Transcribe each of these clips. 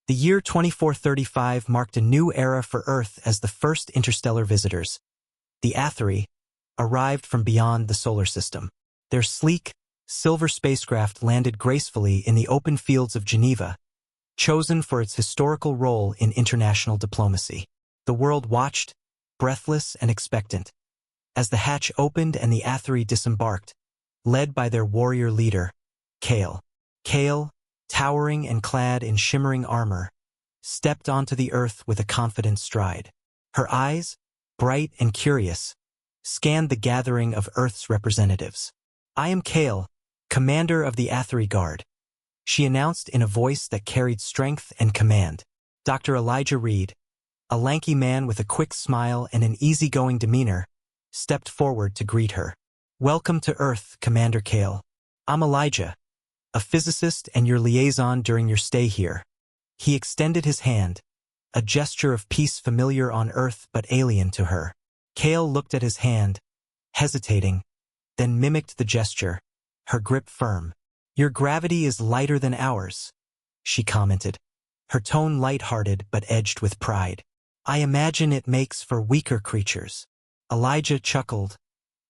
The year 2435 marked a new era for Earth as the first interstellar visitors, the Atheri, arrived from beyond the solar system. Their sleek, silver spacecraft landed gracefully in the open fields of Geneva, chosen for its historical role in international diplomacy. The world watched, breathless and expectant, as the hatch opened and the Atheri disembarked, led by their warrior leader, Kale. Kale, towering and clad in shimmering armor, stepped onto the earth with a confident stride. Her eyes, bright and curious, scanned the gathering of Earth's representatives. "I am Kale, commander of the Atheri Guard," she announced in a voice that carried strength and command. Dr. Elijah Reed, a lanky man with a quick smile and an easygoing demeanor, stepped forward to greet her. "Welcome to Earth, Commander Kale. I'm Elijah, a physicist and your liaison during your stay here." He extended his hand, a gesture of peace familiar on Earth but alien to her. Kale looked at his hand, hesitating, then mimicked the gesture, her grip firm. "Your gravity is lighter than ours," she commented, her tone light-hearted but edged with pride. "I imagine it makes for weaker creatures." Elijah chuckled,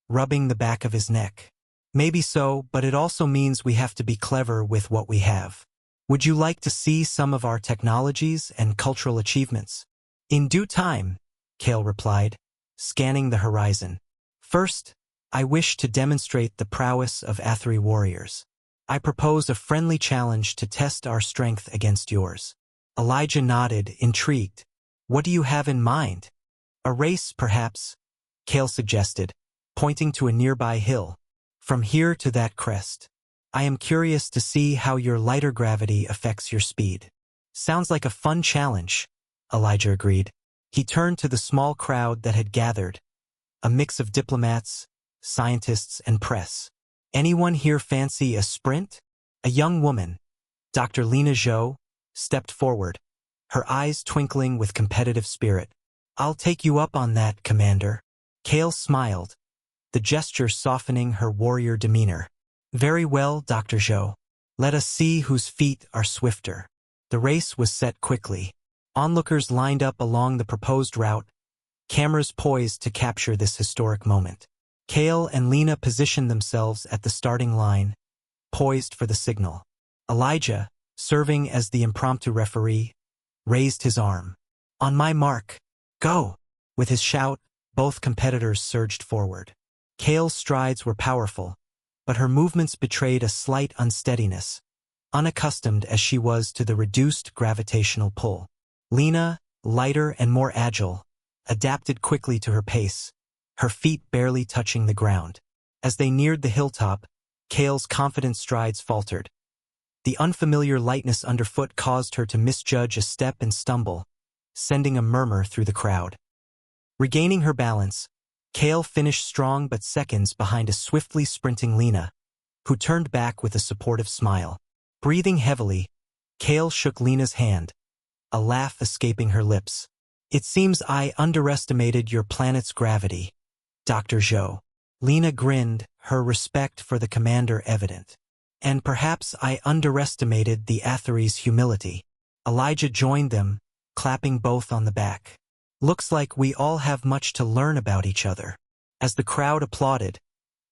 rubbing the back of his neck. "Maybe so, but it also means we have to be clever with what we have. Would you like to see some of our technologies and cultural achievements?" "In due time," Kale replied, scanning the horizon. "First, I wish to demonstrate the prowess of Atheri warriors. I propose a friendly challenge to test our strength against yours." Elijah nodded, intrigued. "What do you have in mind?" "A race, perhaps," Kale suggested, pointing to a nearby hill. "From here to that crest. I am curious to see how your lighter gravity affects your speed." "Sounds like a fun challenge," Elijah agreed. He turned to the small crowd that had gathered, a mix of diplomats, scientists, and press. "Anyone here fancy a sprint?" A young woman, Dr. Lena Zhou, stepped forward, her eyes twinkling with competitive spirit. "I'll take you up on that, Commander." Kale smiled, the gesture softening her warrior demeanor. "Very well, Dr. Zhou. Let us see whose feet are swifter." The race was set quickly. Onlookers lined up along the proposed route, cameras poised to capture this historic moment. Kale and Lena positioned themselves at the starting line, poised for the signal. Elijah, serving as the impromptu referee, raised his arm. "On my mark, go!" With his shout, both competitors surged forward. Kale's strides were powerful, but her movements betrayed a slight unsteadiness, unaccustomed as she was to the reduced gravitational pull. Lena, lighter and more agile, adapted quickly to her pace, her feet barely touching the ground. As they neared the hilltop, Kale's confident strides faltered. The unfamiliar lightness underfoot caused her to misjudge a step and stumble, sending a murmur through the crowd. Regaining her balance, Kale finished strong but seconds behind a swiftly sprinting Lena, who turned back with a supportive smile. Breathing heavily, Kale shook Lena's hand, a laugh escaping her lips. "It seems I underestimated your planet's gravity, Dr. Zhou." Lena grinned, her respect for the commander evident. "And perhaps I underestimated the Atheri's humility." Elijah joined them, clapping both on the back. "Looks like we all have much to learn about each other." As the crowd applauded,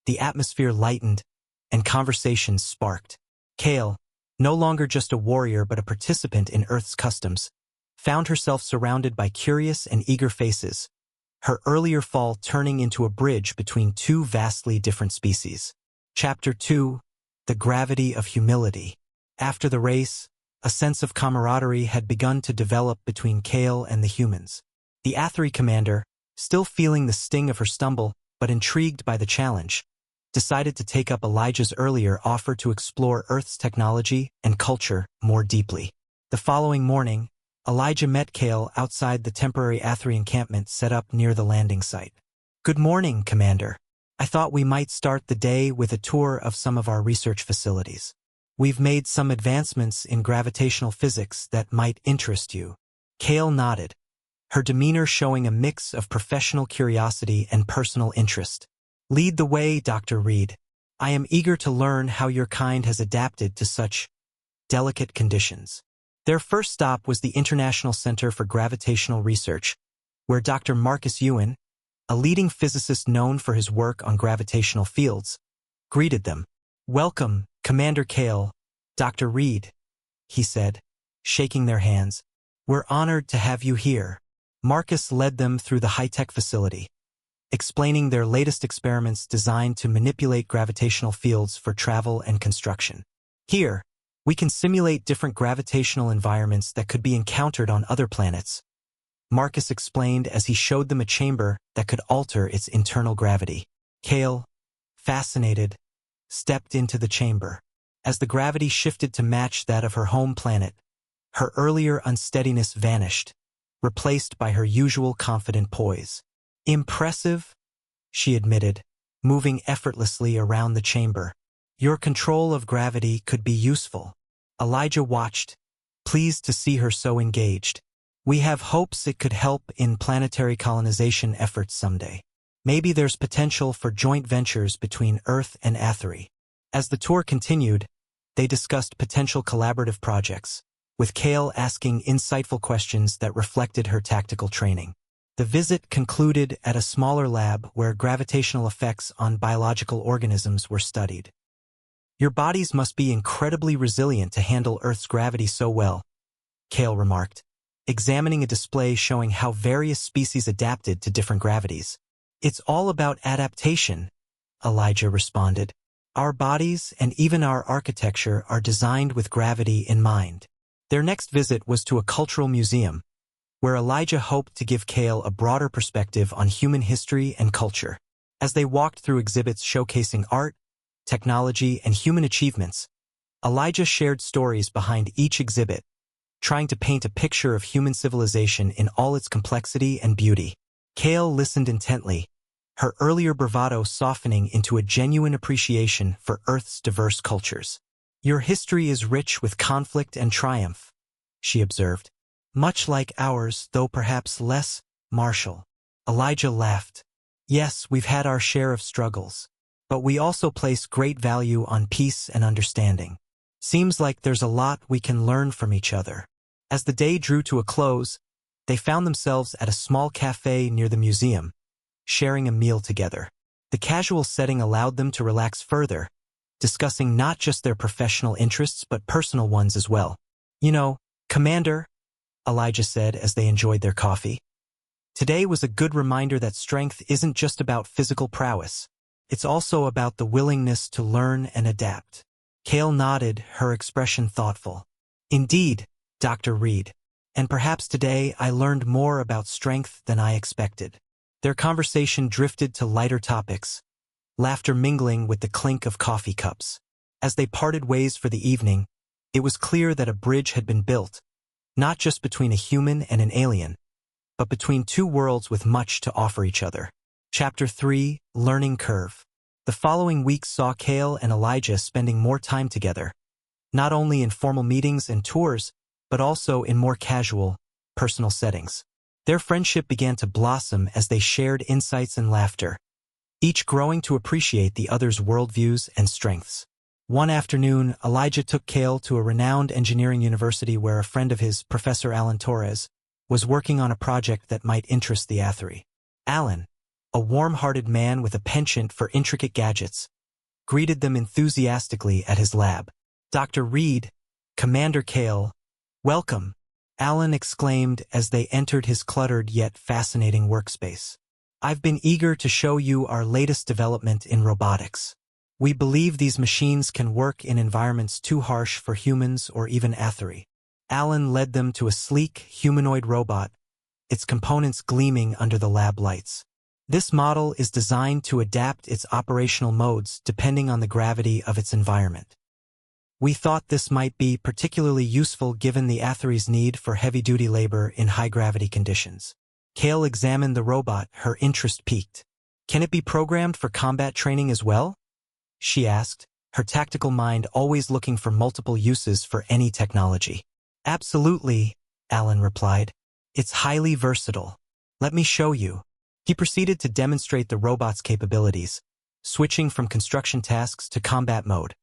the atmosphere lightened, and conversations sparked. Kale, no longer just a warrior but a participant in Earth's customs, found herself surrounded by curious and eager faces, her earlier fall turning into a bridge between two vastly different species. Chapter 2: The Gravity of Humility. After the race, a sense of camaraderie had begun to develop between Kale and the humans. The Atheri commander, still feeling the sting of her stumble but intrigued by the challenge, decided to take up Elijah's earlier offer to explore Earth's technology and culture more deeply. The following morning, Elijah met Kale outside the temporary Atheri encampment set up near the landing site. "Good morning, Commander. I thought we might start the day with a tour of some of our research facilities. We've made some advancements in gravitational physics that might interest you." Kale nodded, her demeanor showing a mix of professional curiosity and personal interest. "Lead the way, Dr. Reed. I am eager to learn how your kind has adapted to such delicate conditions." Their first stop was the International Center for Gravitational Research, where Dr. Marcus Ewan, a leading physicist known for his work on gravitational fields, greeted them. "Welcome, Commander Kale, Dr. Reed," he said, shaking their hands. "We're honored to have you here." Marcus led them through the high-tech facility, explaining their latest experiments designed to manipulate gravitational fields for travel and construction. "Here, we can simulate different gravitational environments that could be encountered on other planets," Marcus explained as he showed them a chamber that could alter its internal gravity. Kale, fascinated, stepped into the chamber. As the gravity shifted to match that of her home planet, her earlier unsteadiness vanished, replaced by her usual confident poise. "Impressive," she admitted, moving effortlessly around the chamber. "Your control of gravity could be useful." Elijah watched, pleased to see her so engaged. "We have hopes it could help in planetary colonization efforts someday. Maybe there's potential for joint ventures between Earth and Athery." As the tour continued, they discussed potential collaborative projects, with Kale asking insightful questions that reflected her tactical training. The visit concluded at a smaller lab where gravitational effects on biological organisms were studied. "Your bodies must be incredibly resilient to handle Earth's gravity so well," Kale remarked, examining a display showing how various species adapted to different gravities. "It's all about adaptation," Elijah responded. "Our bodies and even our architecture are designed with gravity in mind." Their next visit was to a cultural museum, where Elijah hoped to give Kale a broader perspective on human history and culture. As they walked through exhibits showcasing art, technology, and human achievements, Elijah shared stories behind each exhibit, trying to paint a picture of human civilization in all its complexity and beauty. Kale listened intently, her earlier bravado softening into a genuine appreciation for Earth's diverse cultures. "Your history is rich with conflict and triumph," she observed. "Much like ours, though perhaps less martial." Elijah laughed. "Yes, we've had our share of struggles, but we also place great value on peace and understanding. Seems like there's a lot we can learn from each other." As the day drew to a close, they found themselves at a small cafe near the museum, sharing a meal together. The casual setting allowed them to relax further, discussing not just their professional interests but personal ones as well. "You know, Commander," Elijah said as they enjoyed their coffee, "today was a good reminder that strength isn't just about physical prowess. It's also about the willingness to learn and adapt." Kale nodded, her expression thoughtful. "Indeed, Dr. Reed. And perhaps today I learned more about strength than I expected." Their conversation drifted to lighter topics, laughter mingling with the clink of coffee cups. As they parted ways for the evening, it was clear that a bridge had been built, not just between a human and an alien, but between two worlds with much to offer each other. Chapter 3, Learning Curve. The following week saw Kale and Elijah spending more time together, not only in formal meetings and tours, but also in more casual, personal settings. Their friendship began to blossom as they shared insights and laughter, each growing to appreciate the other's worldviews and strengths. One afternoon, Elijah took Kale to a renowned engineering university where a friend of his, Professor Alan Torres, was working on a project that might interest the Athery. Alan, a warm-hearted man with a penchant for intricate gadgets, greeted them enthusiastically at his lab. "Dr. Reed, Commander Kale, welcome," Alan exclaimed as they entered his cluttered yet fascinating workspace. "I've been eager to show you our latest development in robotics. We believe these machines can work in environments too harsh for humans or even Athery." Alan led them to a sleek, humanoid robot, its components gleaming under the lab lights. "This model is designed to adapt its operational modes depending on the gravity of its environment. We thought this might be particularly useful given the Athery's need for heavy-duty labor in high-gravity conditions." Kale examined the robot, her interest piqued. "Can it be programmed for combat training as well?" she asked, her tactical mind always looking for multiple uses for any technology. "Absolutely," Alan replied. "It's highly versatile. Let me show you." He proceeded to demonstrate the robot's capabilities, switching from construction tasks to combat mode,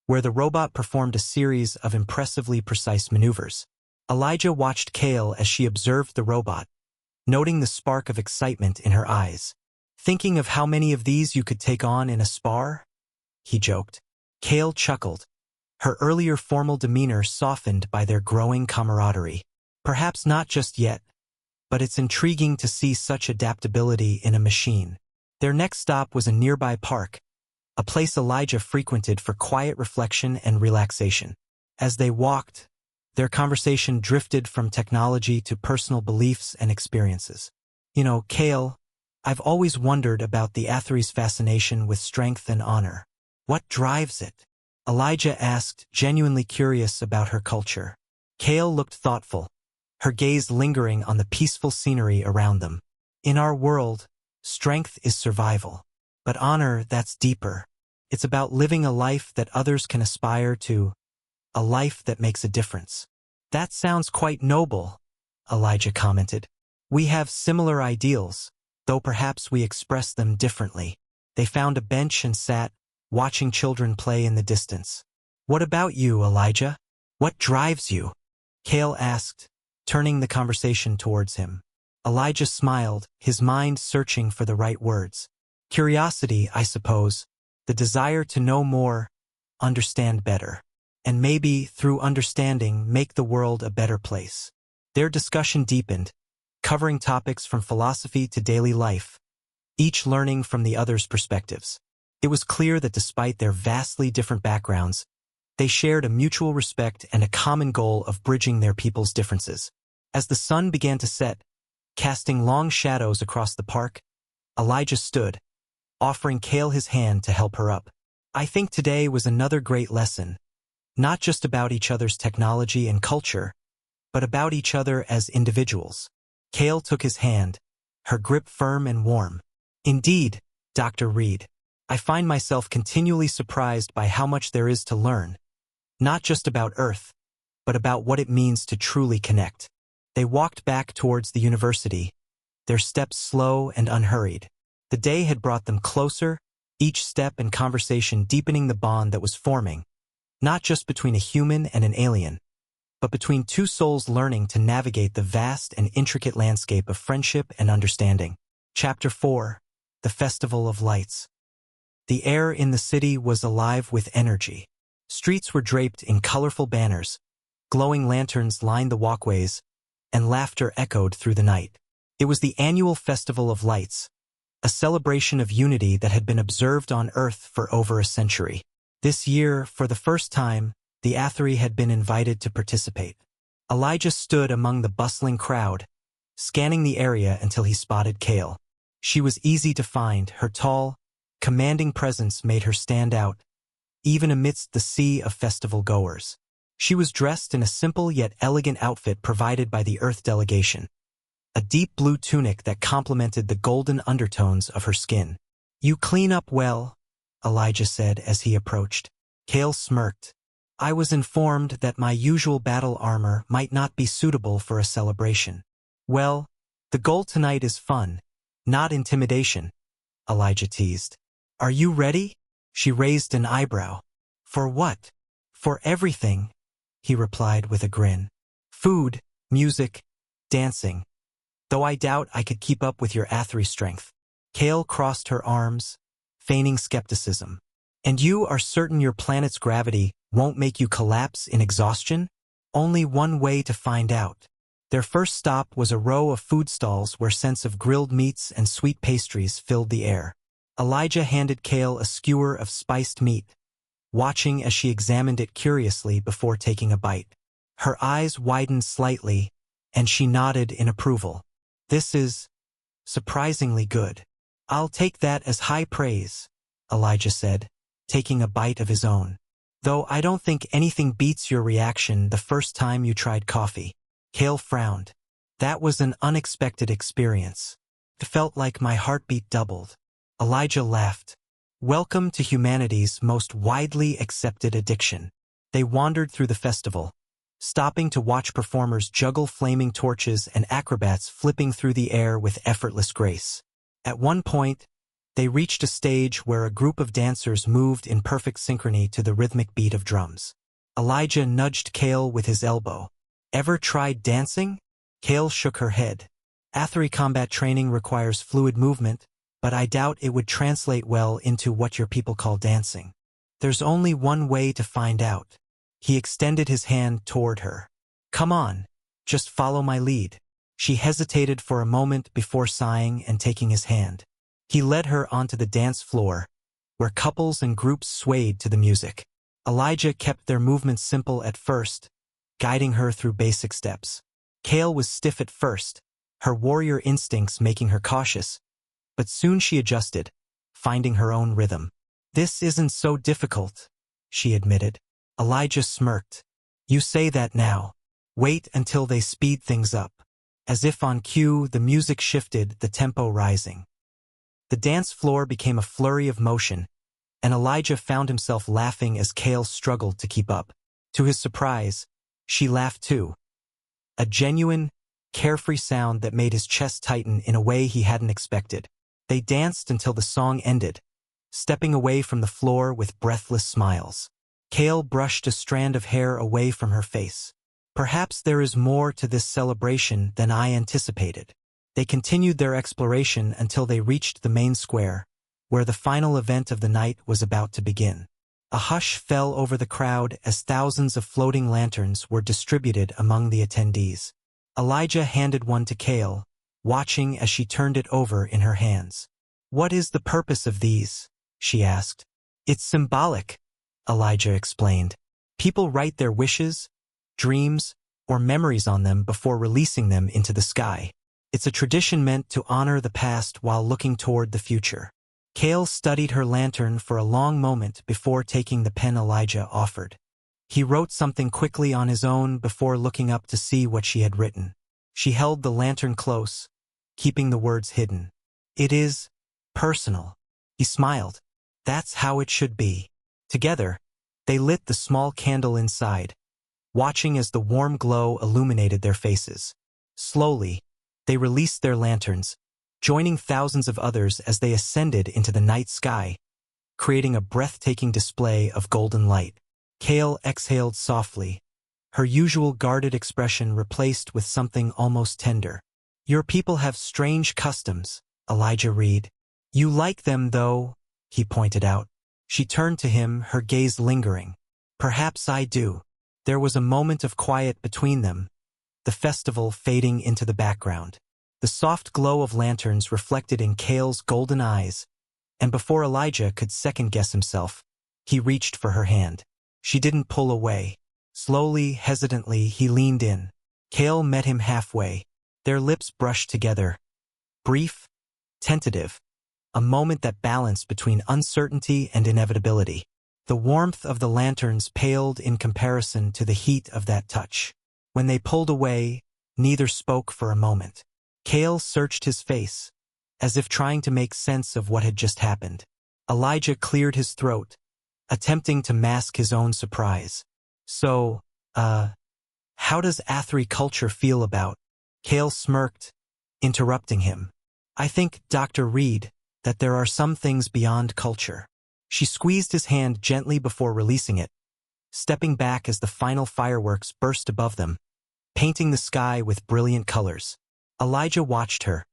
where the robot performed a series of impressively precise maneuvers. Elijah watched Kale as she observed the robot, noting the spark of excitement in her eyes. "Thinking of how many of these you could take on in a spar?" he joked. Kale chuckled, her earlier formal demeanor softened by their growing camaraderie. "Perhaps not just yet, but it's intriguing to see such adaptability in a machine." Their next stop was a nearby park, a place Elijah frequented for quiet reflection and relaxation. As they walked, their conversation drifted from technology to personal beliefs and experiences. "You know, Kale, I've always wondered about the Athery's fascination with strength and honor. What drives it?" Elijah asked, genuinely curious about her culture. Kale looked thoughtful, her gaze lingering on the peaceful scenery around them. "In our world, strength is survival. But honor, that's deeper. It's about living a life that others can aspire to, a life that makes a difference." "That sounds quite noble," Elijah commented. "We have similar ideals, though perhaps we express them differently." They found a bench and sat, watching children play in the distance. "What about you, Elijah? What drives you?" Kale asked, turning the conversation towards him. Elijah smiled, his mind searching for the right words. "Curiosity, I suppose, the desire to know more, understand better, and maybe, through understanding, make the world a better place." Their discussion deepened, covering topics from philosophy to daily life, each learning from the other's perspectives. It was clear that despite their vastly different backgrounds, they shared a mutual respect and a common goal of bridging their people's differences. As the sun began to set, casting long shadows across the park, Elijah stood, offering Kale his hand to help her up. "I think today was another great lesson, not just about each other's technology and culture, but about each other as individuals." Kale took his hand, her grip firm and warm. "Indeed, Dr. Reed, I find myself continually surprised by how much there is to learn, not just about Earth, but about what it means to truly connect." They walked back towards the university, their steps slow and unhurried. The day had brought them closer, each step and conversation deepening the bond that was forming, not just between a human and an alien, but between two souls learning to navigate the vast and intricate landscape of friendship and understanding. Chapter 4: The Festival of Lights. The air in the city was alive with energy. Streets were draped in colorful banners, glowing lanterns lined the walkways, and laughter echoed through the night. It was the annual Festival of Lights, a celebration of unity that had been observed on Earth for over a century. This year, for the first time, the Athery had been invited to participate. Elijah stood among the bustling crowd, scanning the area until he spotted Kale. She was easy to find, her tall, commanding presence made her stand out, even amidst the sea of festival-goers. She was dressed in a simple yet elegant outfit provided by the Earth delegation, a deep blue tunic that complemented the golden undertones of her skin. "You clean up well," Elijah said as he approached. Kale smirked. "I was informed that my usual battle armor might not be suitable for a celebration." "Well, the goal tonight is fun, not intimidation," Elijah teased. "Are you ready?" She raised an eyebrow. "For what?" "For everything," he replied with a grin. "Food, music, dancing. Though I doubt I could keep up with your Athery strength." Kale crossed her arms, feigning skepticism. "And you are certain your planet's gravity won't make you collapse in exhaustion?" "Only one way to find out." Their first stop was a row of food stalls where scents of grilled meats and sweet pastries filled the air. Elijah handed Kale a skewer of spiced meat, watching as she examined it curiously before taking a bite. Her eyes widened slightly, and she nodded in approval. "This is surprisingly good." "I'll take that as high praise," Elijah said, taking a bite of his own. "Though I don't think anything beats your reaction the first time you tried coffee." Kale frowned. "That was an unexpected experience. It felt like my heartbeat doubled." Elijah laughed. "Welcome to humanity's most widely accepted addiction." They wandered through the festival, stopping to watch performers juggle flaming torches and acrobats flipping through the air with effortless grace. At one point, they reached a stage where a group of dancers moved in perfect synchrony to the rhythmic beat of drums. Elijah nudged Kale with his elbow. Ever tried dancing? Kale shook her head. Athri combat training requires fluid movement, but I doubt it would translate well into what your people call dancing. There's only one way to find out. He extended his hand toward her. Come on, just follow my lead. She hesitated for a moment before sighing and taking his hand. He led her onto the dance floor, where couples and groups swayed to the music. Elijah kept their movements simple at first, guiding her through basic steps. Kale was stiff at first, her warrior instincts making her cautious, but soon she adjusted, finding her own rhythm. This isn't so difficult, she admitted. Elijah smirked. You say that now. Wait until they speed things up. As if on cue, the music shifted, the tempo rising. The dance floor became a flurry of motion, and Elijah found himself laughing as Kale struggled to keep up. To his surprise, she laughed too. A genuine, carefree sound that made his chest tighten in a way he hadn't expected. They danced until the song ended, stepping away from the floor with breathless smiles. Kale brushed a strand of hair away from her face. Perhaps there is more to this celebration than I anticipated. They continued their exploration until they reached the main square, where the final event of the night was about to begin. A hush fell over the crowd as thousands of floating lanterns were distributed among the attendees. Elijah handed one to Kale, watching as she turned it over in her hands. What is the purpose of these? She asked. It's symbolic, Elijah explained. People write their wishes, dreams, or memories on them before releasing them into the sky. It's a tradition meant to honor the past while looking toward the future. Kale studied her lantern for a long moment before taking the pen Elijah offered. He wrote something quickly on his own before looking up to see what she had written. She held the lantern close, keeping the words hidden. It is personal. He smiled. That's how it should be. Together, they lit the small candle inside, watching as the warm glow illuminated their faces. Slowly, they released their lanterns, joining thousands of others as they ascended into the night sky, creating a breathtaking display of golden light. Kale exhaled softly, her usual guarded expression replaced with something almost tender. Your people have strange customs, Elijah read. You like them, though, he pointed out. She turned to him, her gaze lingering. Perhaps I do. There was a moment of quiet between them, the festival fading into the background. The soft glow of lanterns reflected in Kale's golden eyes, and before Elijah could second-guess himself, he reached for her hand. She didn't pull away. Slowly, hesitantly, he leaned in. Kale met him halfway. Their lips brushed together. Brief, tentative, a moment that balanced between uncertainty and inevitability. The warmth of the lanterns paled in comparison to the heat of that touch. When they pulled away, neither spoke for a moment. Kale searched his face, as if trying to make sense of what had just happened. Elijah cleared his throat, attempting to mask his own surprise. So, how does Athri culture feel about? Kale smirked, interrupting him. I think, Dr. Reed, that there are some things beyond culture. She squeezed his hand gently before releasing it, stepping back as the final fireworks burst above them, painting the sky with brilliant colors. Elijah watched her,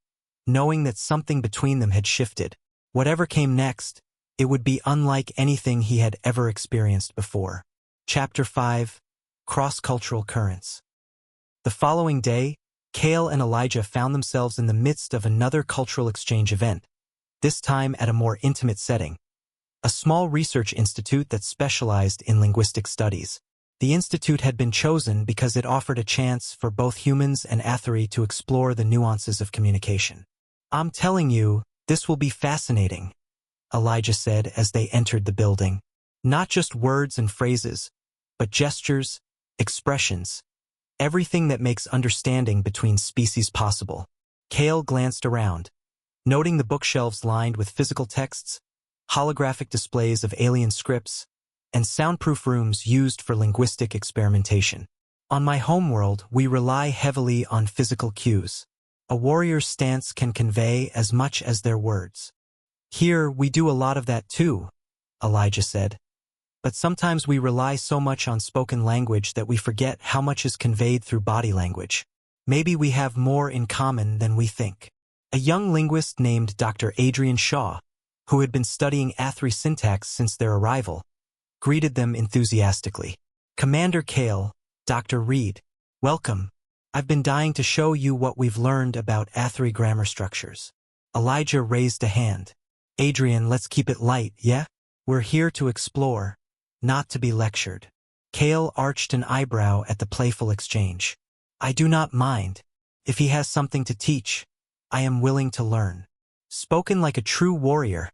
knowing that something between them had shifted. Whatever came next, it would be unlike anything he had ever experienced before. Chapter 5: Cross-Cultural Currents. The following day, Kale and Elijah found themselves in the midst of another cultural exchange event, this time at a more intimate setting. A small research institute that specialized in linguistic studies. The institute had been chosen because it offered a chance for both humans and Athri to explore the nuances of communication. I'm telling you, this will be fascinating, Elijah said as they entered the building. Not just words and phrases, but gestures, expressions, everything that makes understanding between species possible. Kale glanced around, noting the bookshelves lined with physical texts, holographic displays of alien scripts, and soundproof rooms used for linguistic experimentation. On my homeworld, we rely heavily on physical cues. A warrior's stance can convey as much as their words. Here, we do a lot of that too, Elijah said. But sometimes we rely so much on spoken language that we forget how much is conveyed through body language. Maybe we have more in common than we think. A young linguist named Dr. Adrian Shaw, who had been studying Athri syntax since their arrival, greeted them enthusiastically. "Commander Kale, Dr. Reed, welcome. I've been dying to show you what we've learned about Athri grammar structures." Elijah raised a hand. "Adrian, let's keep it light, yeah? We're here to explore, not to be lectured." Kale arched an eyebrow at the playful exchange. "I do not mind. If he has something to teach, I am willing to learn." "Spoken like a true warrior,"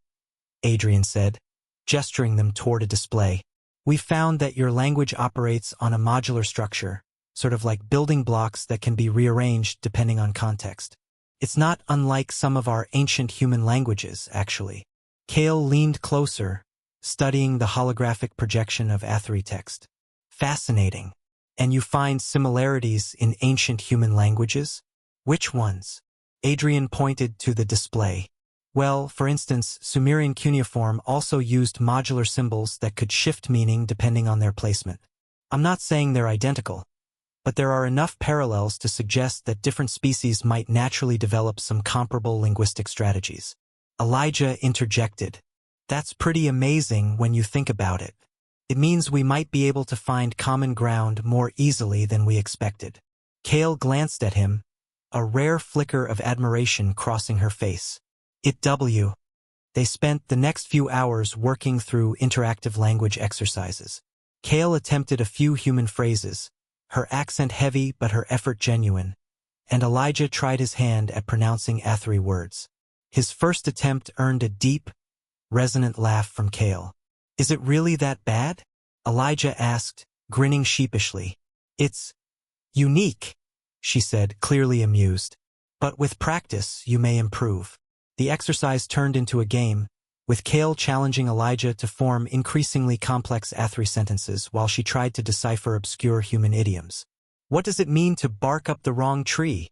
Adrian said, gesturing them toward a display. "We found that your language operates on a modular structure, sort of like building blocks that can be rearranged depending on context. It's not unlike some of our ancient human languages, actually." Kale leaned closer, studying the holographic projection of Athri text. "Fascinating. And you find similarities in ancient human languages? Which ones?" Adrian pointed to the display. "Well, for instance, Sumerian cuneiform also used modular symbols that could shift meaning depending on their placement. I'm not saying they're identical, but there are enough parallels to suggest that different species might naturally develop some comparable linguistic strategies." Elijah interjected. "That's pretty amazing when you think about it. It means we might be able to find common ground more easily than we expected." Kale glanced at him, a rare flicker of admiration crossing her face. They spent the next few hours working through interactive language exercises. Kale attempted a few human phrases, her accent heavy but her effort genuine, and Elijah tried his hand at pronouncing Athri words. His first attempt earned a deep, resonant laugh from Kale. "Is it really that bad?" Elijah asked, grinning sheepishly. "It's unique," she said, clearly amused. "But with practice, you may improve." The exercise turned into a game, with Kale challenging Elijah to form increasingly complex Athri sentences while she tried to decipher obscure human idioms. "What does it mean to bark up the wrong tree?"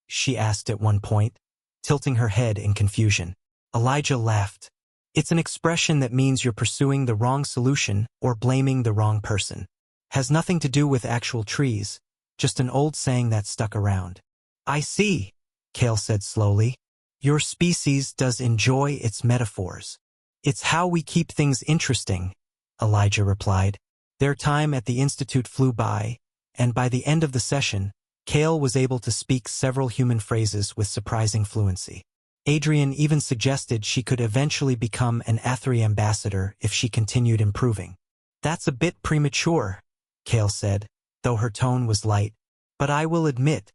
she asked at one point, tilting her head in confusion. Elijah laughed. "It's an expression that means you're pursuing the wrong solution or blaming the wrong person. Has nothing to do with actual trees, just an old saying that stuck around." "I see," Kale said slowly. "Your species does enjoy its metaphors." "It's how we keep things interesting," Elijah replied. Their time at the Institute flew by, and by the end of the session, Kale was able to speak several human phrases with surprising fluency. Adrian even suggested she could eventually become an Athri ambassador if she continued improving. "That's a bit premature," Kale said, though her tone was light. "But I will admit,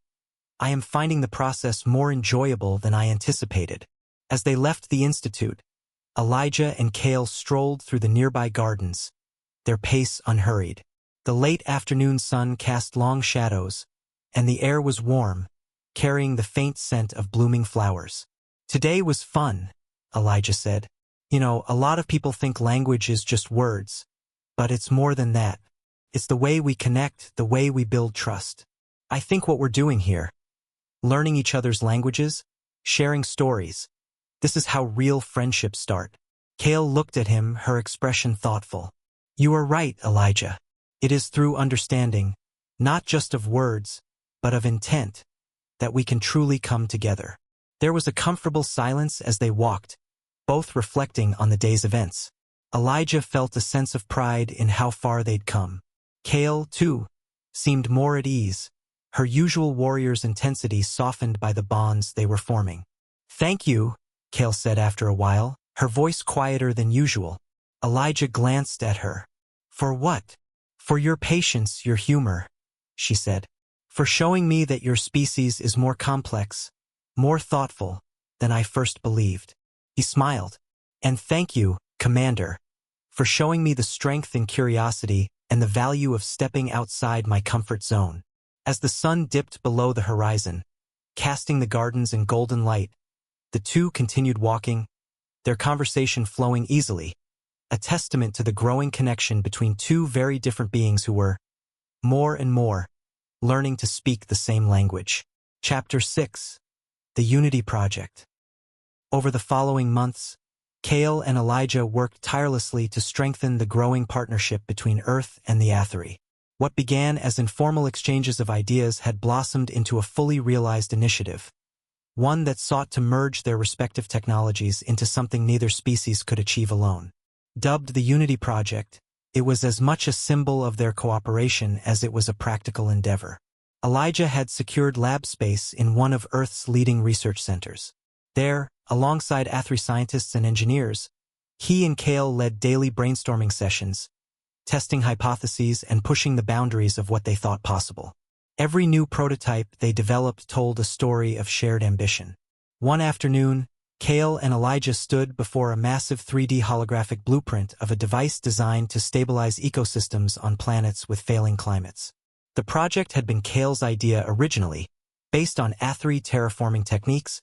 I am finding the process more enjoyable than I anticipated." As they left the Institute, Elijah and Kale strolled through the nearby gardens, their pace unhurried. The late afternoon sun cast long shadows, and the air was warm, carrying the faint scent of blooming flowers. "Today was fun," Elijah said. "You know, a lot of people think language is just words, but it's more than that. It's the way we connect, the way we build trust. I think what we're doing here, learning each other's languages, sharing stories, this is how real friendships start." Kale looked at him, her expression thoughtful. "You are right, Elijah. It is through understanding, not just of words, but of intent, that we can truly come together." There was a comfortable silence as they walked, both reflecting on the day's events. Elijah felt a sense of pride in how far they'd come. Kale, too, seemed more at ease, her usual warrior's intensity softened by the bonds they were forming. "Thank you," Kale said after a while, her voice quieter than usual. Elijah glanced at her. "For what?" "For your patience, your humor," she said. "For showing me that your species is more complex, more thoughtful, than I first believed." He smiled. "And thank you, Commander, for showing me the strength and curiosity and the value of stepping outside my comfort zone." As the sun dipped below the horizon, casting the gardens in golden light, the two continued walking, their conversation flowing easily, a testament to the growing connection between two very different beings who were, more and more, learning to speak the same language. Chapter 6. The Unity Project. Over the following months, Kale and Elijah worked tirelessly to strengthen the growing partnership between Earth and the Athery. What began as informal exchanges of ideas had blossomed into a fully realized initiative, one that sought to merge their respective technologies into something neither species could achieve alone. Dubbed the Unity Project, it was as much a symbol of their cooperation as it was a practical endeavor. Elijah had secured lab space in one of Earth's leading research centers. There, alongside Athery scientists and engineers, he and Kale led daily brainstorming sessions, testing hypotheses and pushing the boundaries of what they thought possible. Every new prototype they developed told a story of shared ambition. One afternoon, Kale and Elijah stood before a massive 3D holographic blueprint of a device designed to stabilize ecosystems on planets with failing climates. The project had been Kale's idea originally, based on Athery terraforming techniques,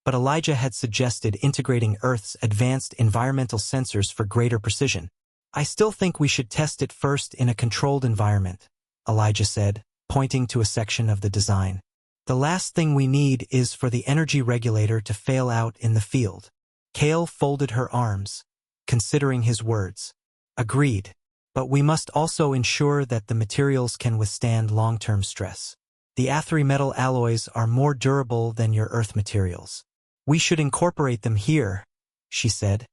but Elijah had suggested integrating Earth's advanced environmental sensors for greater precision. "I still think we should test it first in a controlled environment," Elijah said, pointing to a section of the design. "The last thing we need is for the energy regulator to fail out in the field." Kale folded her arms, considering his words. "Agreed. But we must also ensure that the materials can withstand long-term stress. The Athery metal alloys are more durable than your Earth materials. We should incorporate them here," she said,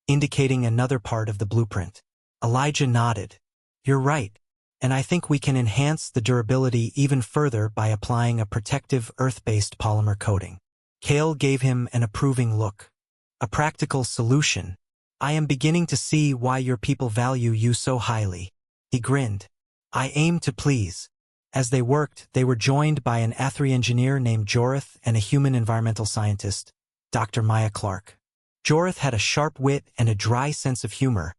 indicating another part of the blueprint. Elijah nodded. "You're right. And I think we can enhance the durability even further by applying a protective Earth-based polymer coating." Kale gave him an approving look. "A practical solution. I am beginning to see why your people value you so highly." He grinned. "I aim to please." As they worked, they were joined by an Athery engineer named Jorith and a human environmental scientist, Dr. Maya Clark. Jorith had a sharp wit and a dry sense of humor,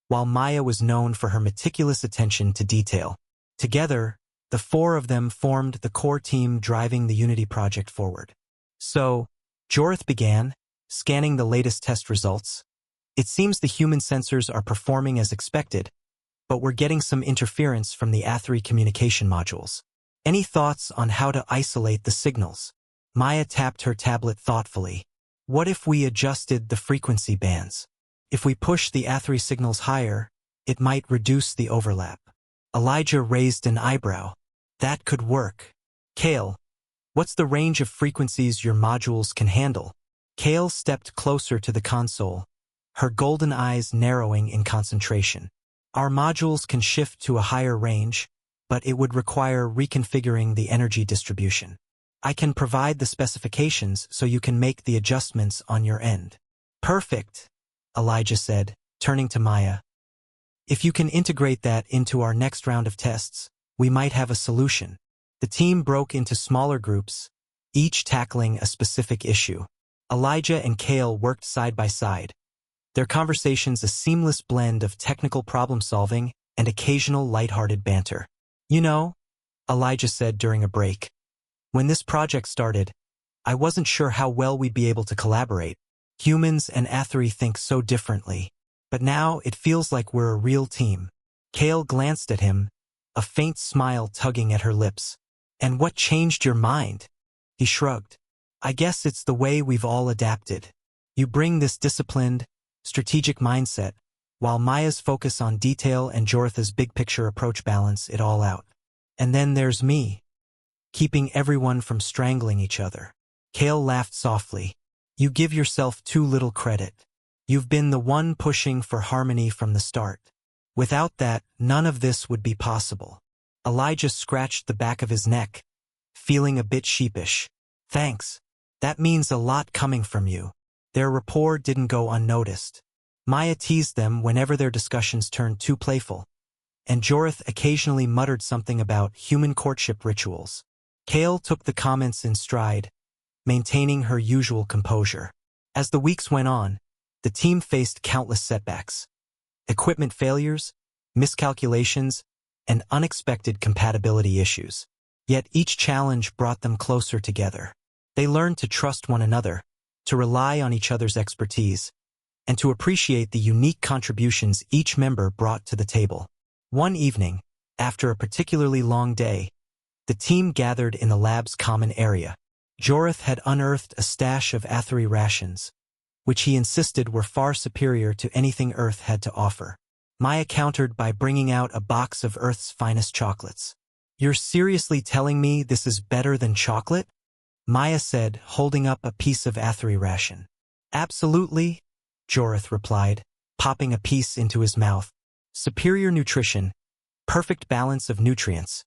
while Maya was known for her meticulous attention to detail. Together, the four of them formed the core team driving the Unity project forward. "So," Jorith began, scanning the latest test results, "it seems the human sensors are performing as expected, but we're getting some interference from the Athery communication modules. Any thoughts on how to isolate the signals?" Maya tapped her tablet thoughtfully. "What if we adjusted the frequency bands? If we push the Athery signals higher, it might reduce the overlap." Elijah raised an eyebrow. "That could work." "Kale, what's the range of frequencies your modules can handle?" Kale stepped closer to the console, her golden eyes narrowing in concentration. "Our modules can shift to a higher range, but it would require reconfiguring the energy distribution. I can provide the specifications so you can make the adjustments on your end." "Perfect," Elijah said, turning to Maya. "If you can integrate that into our next round of tests, we might have a solution." The team broke into smaller groups, each tackling a specific issue. Elijah and Kale worked side by side, their conversations a seamless blend of technical problem-solving and occasional lighthearted banter. "You know," Elijah said during a break, "when this project started, I wasn't sure how well we'd be able to collaborate. Humans and Athery think so differently. But now it feels like we're a real team." Kale glanced at him, a faint smile tugging at her lips. "And what changed your mind?" He shrugged. "I guess it's the way we've all adapted. You bring this disciplined, strategic mindset, while Maya's focus on detail and Jorith's big-picture approach balance it all out. And then there's me, keeping everyone from strangling each other." Kale laughed softly. "You give yourself too little credit. You've been the one pushing for harmony from the start. Without that, none of this would be possible." Elijah scratched the back of his neck, feeling a bit sheepish. "Thanks. That means a lot coming from you." Their rapport didn't go unnoticed. Maya teased them whenever their discussions turned too playful, and Jorith occasionally muttered something about human courtship rituals. Kale took the comments in stride, maintaining her usual composure. As the weeks went on, the team faced countless setbacks. Equipment failures, miscalculations, and unexpected compatibility issues. Yet each challenge brought them closer together. They learned to trust one another, to rely on each other's expertise, and to appreciate the unique contributions each member brought to the table. One evening, after a particularly long day, the team gathered in the lab's common area. Jorith had unearthed a stash of Athery rations, which he insisted were far superior to anything Earth had to offer. Maya countered by bringing out a box of Earth's finest chocolates. "You're seriously telling me this is better than chocolate?" Maya said, holding up a piece of Athery ration. "Absolutely," Jorith replied, popping a piece into his mouth. "Superior nutrition, perfect balance of nutrients.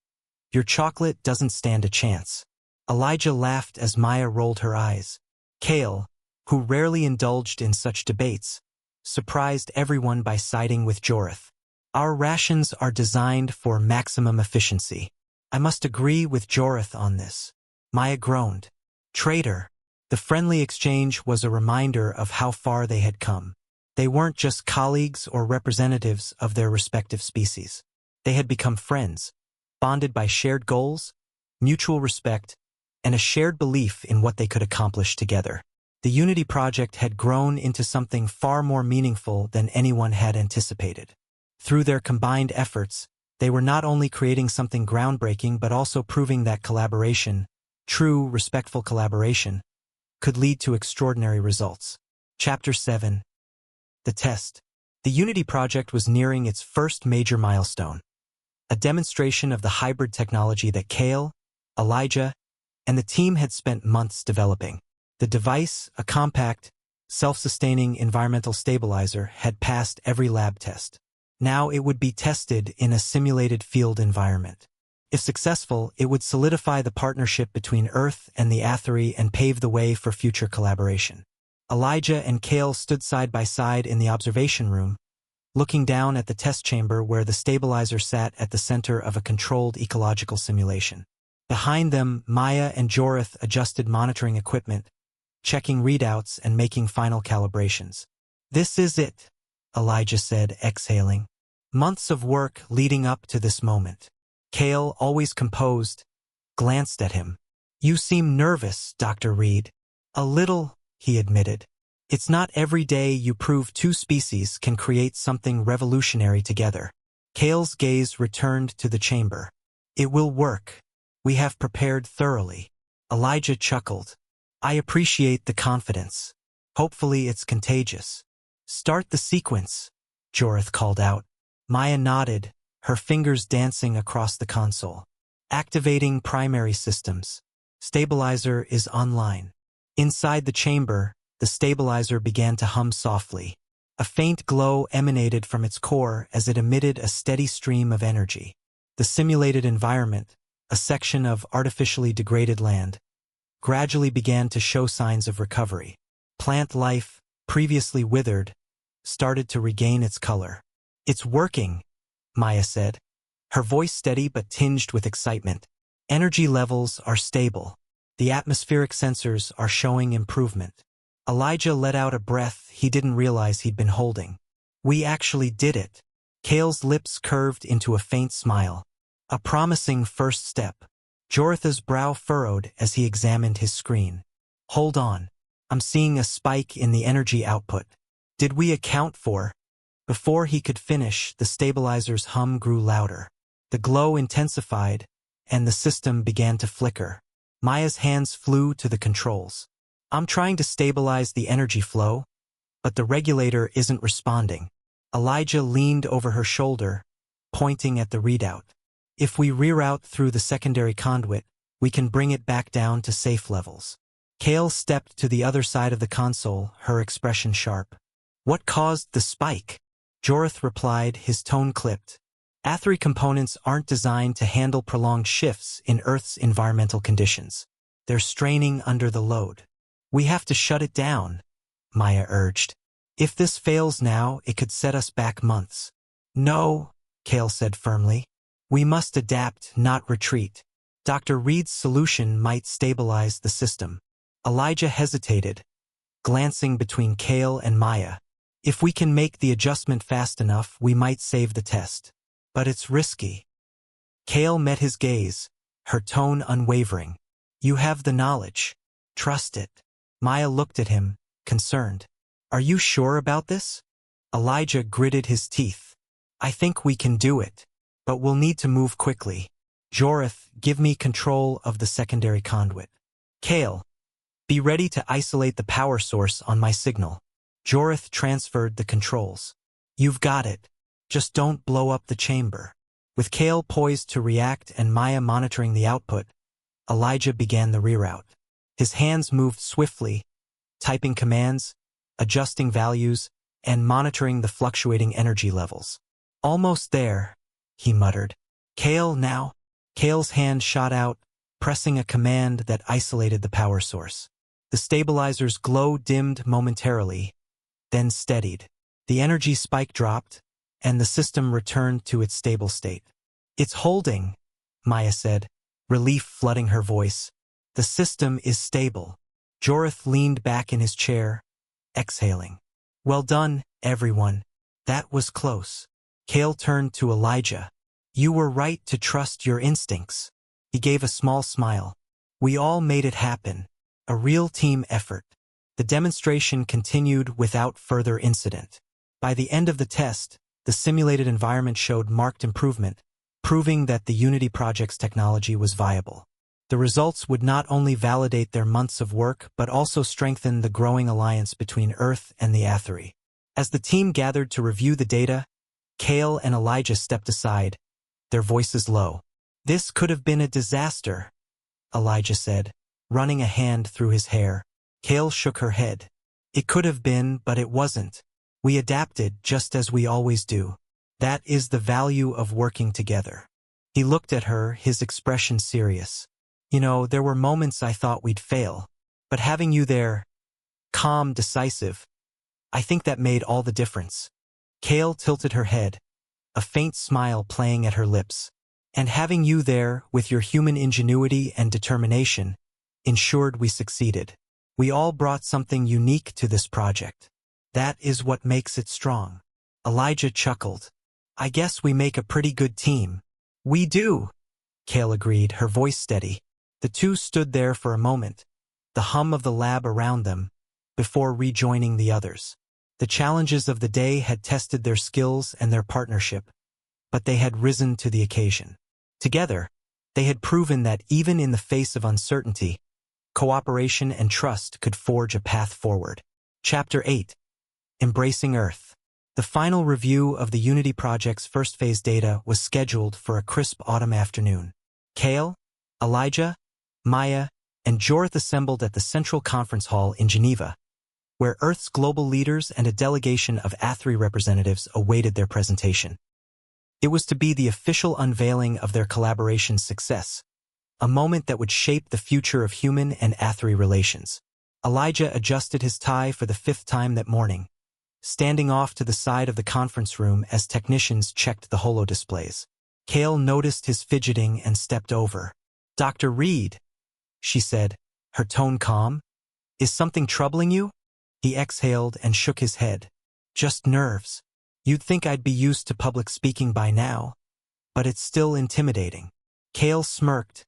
Your chocolate doesn't stand a chance." Elijah laughed as Maya rolled her eyes. Kale, who rarely indulged in such debates, surprised everyone by siding with Jorith. "Our rations are designed for maximum efficiency. I must agree with Jorith on this." Maya groaned. "Traitor." The friendly exchange was a reminder of how far they had come. They weren't just colleagues or representatives of their respective species. They had become friends, bonded by shared goals, mutual respect, and a shared belief in what they could accomplish together. The Unity Project had grown into something far more meaningful than anyone had anticipated. Through their combined efforts, they were not only creating something groundbreaking but also proving that collaboration, true, respectful collaboration, could lead to extraordinary results. Chapter 7. The Test. The Unity Project was nearing its first major milestone, a demonstration of the hybrid technology that Kale, Elijah, and the team had spent months developing. The device, a compact, self-sustaining environmental stabilizer, had passed every lab test. Now it would be tested in a simulated field environment. If successful, it would solidify the partnership between Earth and the Athery and pave the way for future collaboration. Elijah and Kale stood side by side in the observation room, looking down at the test chamber where the stabilizer sat at the center of a controlled ecological simulation. Behind them, Maya and Jorith adjusted monitoring equipment, checking readouts and making final calibrations. "This is it," Elijah said, exhaling. Months of work leading up to this moment. Kale, always composed, glanced at him. "You seem nervous, Dr. Reed." "A little," he admitted. "It's not every day you prove two species can create something revolutionary together." Kale's gaze returned to the chamber. "It will work. We have prepared thoroughly." Elijah chuckled. "I appreciate the confidence. Hopefully it's contagious." "Start the sequence," Jorith called out. Maya nodded, her fingers dancing across the console. "Activating primary systems. Stabilizer is online." Inside the chamber, the stabilizer began to hum softly. A faint glow emanated from its core as it emitted a steady stream of energy. The simulated environment, a section of artificially degraded land, gradually began to show signs of recovery. Plant life, previously withered, started to regain its color. "It's working," Maya said, her voice steady but tinged with excitement. "Energy levels are stable. The atmospheric sensors are showing improvement." Elijah let out a breath he didn't realize he'd been holding. "We actually did it." Kale's lips curved into a faint smile. "A promising first step." Joritha's brow furrowed as he examined his screen. "Hold on. I'm seeing a spike in the energy output. Did we account for?" Before he could finish, the stabilizer's hum grew louder. The glow intensified, and the system began to flicker. Maya's hands flew to the controls. "I'm trying to stabilize the energy flow, but the regulator isn't responding." Elijah leaned over her shoulder, pointing at the readout. "If we reroute through the secondary conduit, we can bring it back down to safe levels." Kale stepped to the other side of the console, her expression sharp. "What caused the spike?" Jorith replied, his tone clipped. "Athery components aren't designed to handle prolonged shifts in Earth's environmental conditions. They're straining under the load. We have to shut it down," Maya urged. "If this fails now, it could set us back months." "No," Kale said firmly. "We must adapt, not retreat. Dr. Reed's solution might stabilize the system." Elijah hesitated, glancing between Kale and Maya. "If we can make the adjustment fast enough, we might save the test. But it's risky." Kale met his gaze, her tone unwavering. "You have the knowledge. Trust it." Maya looked at him, concerned. "Are you sure about this?" Elijah gritted his teeth. "I think we can do it, but we'll need to move quickly. Jorith, give me control of the secondary conduit. Kale, be ready to isolate the power source on my signal." Jorith transferred the controls. You've got it. Just don't blow up the chamber. With Kale poised to react and Maya monitoring the output, Elijah began the reroute. His hands moved swiftly, typing commands, adjusting values, and monitoring the fluctuating energy levels. Almost there, he muttered. Kale now. Kale's hand shot out, pressing a command that isolated the power source. The stabilizer's glow dimmed momentarily, then steadied. The energy spike dropped, and the system returned to its stable state. It's holding, Maya said, relief flooding her voice. The system is stable. Jorith leaned back in his chair, exhaling. Well done, everyone. That was close. Kale turned to Elijah. You were right to trust your instincts. He gave a small smile. We all made it happen. A real team effort. The demonstration continued without further incident. By the end of the test, the simulated environment showed marked improvement, proving that the Unity project's technology was viable. The results would not only validate their months of work but also strengthen the growing alliance between Earth and the Athery. As the team gathered to review the data, Kale and Elijah stepped aside, their voices low. This could have been a disaster, Elijah said, running a hand through his hair. Kale shook her head. It could have been, but it wasn't. We adapted just as we always do. That is the value of working together. He looked at her, his expression serious. You know, there were moments I thought we'd fail, but having you there, calm, decisive, I think that made all the difference. Kale tilted her head, a faint smile playing at her lips. And having you there, with your human ingenuity and determination, ensured we succeeded. We all brought something unique to this project. That is what makes it strong. Elijah chuckled. I guess we make a pretty good team. We do, Kale agreed, her voice steady. The two stood there for a moment, the hum of the lab around them, before rejoining the others. The challenges of the day had tested their skills and their partnership, but they had risen to the occasion. Together, they had proven that even in the face of uncertainty, cooperation and trust could forge a path forward. Chapter 8. Embracing Earth. The final review of the Unity project's first phase data was scheduled for a crisp autumn afternoon. Kale, Elijah, Maya, and Jorith assembled at the Central Conference Hall in Geneva, where Earth's global leaders and a delegation of Athery representatives awaited their presentation. It was to be the official unveiling of their collaboration's success, a moment that would shape the future of human and Athery relations. Elijah adjusted his tie for the 5th time that morning, standing off to the side of the conference room as technicians checked the holo-displays. Kale noticed his fidgeting and stepped over. Dr. Reed, she said, her tone calm. Is something troubling you? He exhaled and shook his head. Just nerves. You'd think I'd be used to public speaking by now, but it's still intimidating. Kale smirked,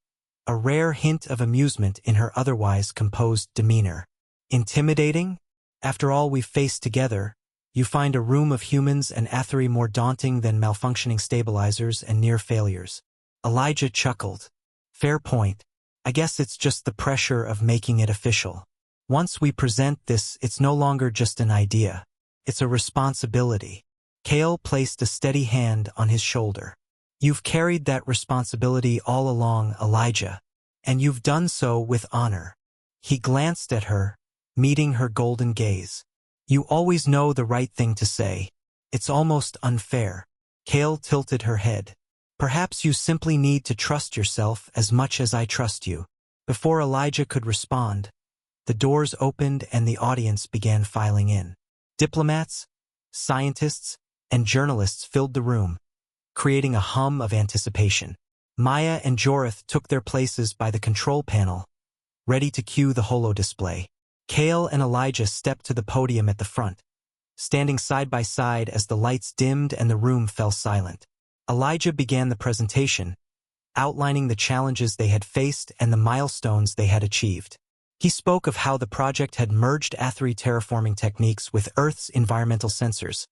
a rare hint of amusement in her otherwise composed demeanor. Intimidating? After all we've faced together, you find a room of humans and Athery more daunting than malfunctioning stabilizers and near failures. Elijah chuckled. Fair point. I guess it's just the pressure of making it official. Once we present this, it's no longer just an idea. It's a responsibility. Kale placed a steady hand on his shoulder. You've carried that responsibility all along, Elijah, and you've done so with honor. He glanced at her, meeting her golden gaze. You always know the right thing to say. It's almost unfair. Kale tilted her head. Perhaps you simply need to trust yourself as much as I trust you. Before Elijah could respond, the doors opened and the audience began filing in. Diplomats, scientists, and journalists filled the room, creating a hum of anticipation. Maya and Jorith took their places by the control panel, ready to cue the holo-display. Kale and Elijah stepped to the podium at the front, standing side by side as the lights dimmed and the room fell silent. Elijah began the presentation, outlining the challenges they had faced and the milestones they had achieved. He spoke of how the project had merged Athery terraforming techniques with Earth's environmental sensors,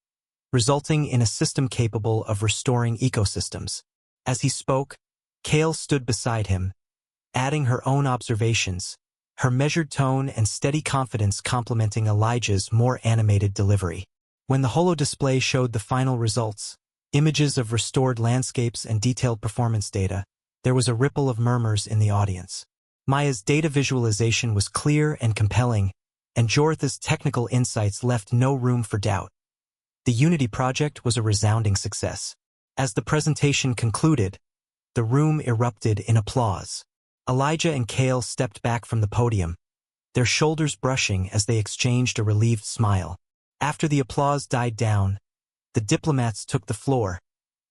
resulting in a system capable of restoring ecosystems. As he spoke, Kale stood beside him, adding her own observations, her measured tone and steady confidence complementing Elijah's more animated delivery. When the holo display showed the final results, images of restored landscapes and detailed performance data, there was a ripple of murmurs in the audience. Maya's data visualization was clear and compelling, and Joritha's technical insights left no room for doubt. The Unity project was a resounding success. As the presentation concluded, the room erupted in applause. Elijah and Kale stepped back from the podium, their shoulders brushing as they exchanged a relieved smile. After the applause died down, the diplomats took the floor,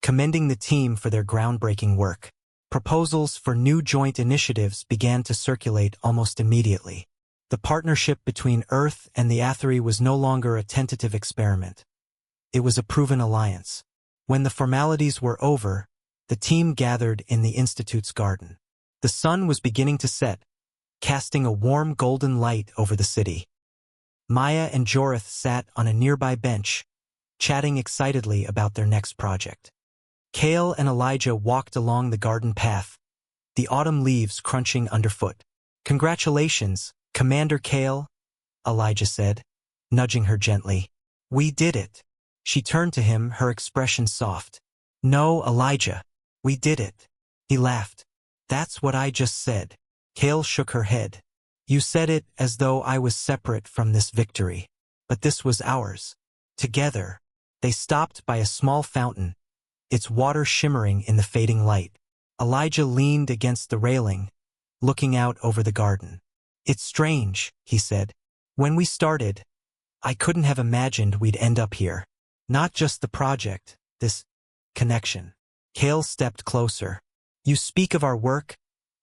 commending the team for their groundbreaking work. Proposals for new joint initiatives began to circulate almost immediately. The partnership between Earth and the Athery was no longer a tentative experiment. It was a proven alliance. When the formalities were over, the team gathered in the Institute's garden. The sun was beginning to set, casting a warm golden light over the city. Maya and Jorith sat on a nearby bench, chatting excitedly about their next project. Kale and Elijah walked along the garden path, the autumn leaves crunching underfoot. "Congratulations, Commander Kale," Elijah said, nudging her gently. "We did it." She turned to him, her expression soft. "No, Elijah, we did it." He laughed. "That's what I just said." Kale shook her head. "You said it as though I was separate from this victory. But this was ours. Together." They stopped by a small fountain, its water shimmering in the fading light. Elijah leaned against the railing, looking out over the garden. "It's strange," he said. "When we started, I couldn't have imagined we'd end up here. Not just the project, this connection." Kale stepped closer. "You speak of our work,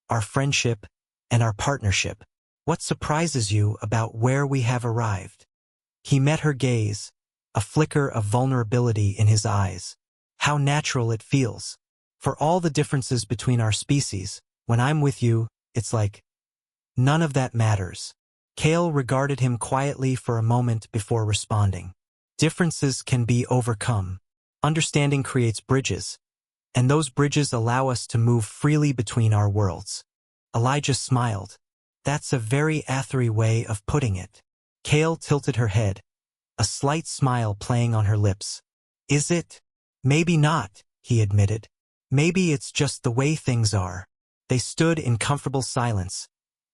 our friendship, and our partnership. What surprises you about where we have arrived?" He met her gaze, a flicker of vulnerability in his eyes. "How natural it feels. For all the differences between our species, when I'm with you, it's like none of that matters." Kale regarded him quietly for a moment before responding. "Differences can be overcome. Understanding creates bridges, and those bridges allow us to move freely between our worlds." Elijah smiled. "That's a very Athery way of putting it." Kale tilted her head, a slight smile playing on her lips. "Is it?" "Maybe not," he admitted. "Maybe it's just the way things are." They stood in comfortable silence,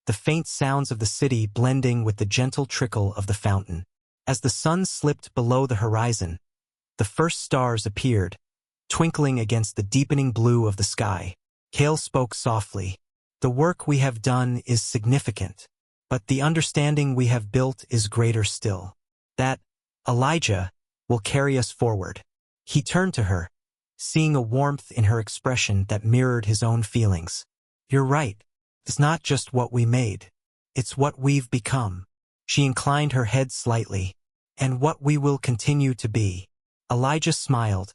the faint sounds of the city blending with the gentle trickle of the fountain. As the sun slipped below the horizon, the first stars appeared, twinkling against the deepening blue of the sky. Kale spoke softly. "The work we have done is significant, but the understanding we have built is greater still. That, Elijah, will carry us forward." He turned to her, seeing a warmth in her expression that mirrored his own feelings. "You're right. It's not just what we made. It's what we've become." She inclined her head slightly. "And what we will continue to be." Elijah smiled,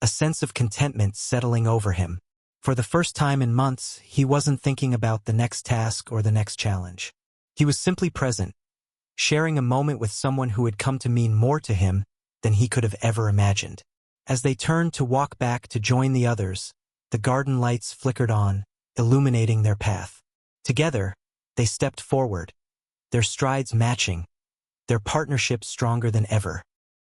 a sense of contentment settling over him. For the first time in months, he wasn't thinking about the next task or the next challenge. He was simply present, sharing a moment with someone who had come to mean more to him than he could have ever imagined. As they turned to walk back to join the others, the garden lights flickered on, illuminating their path. Together, they stepped forward, their strides matching, their partnership stronger than ever.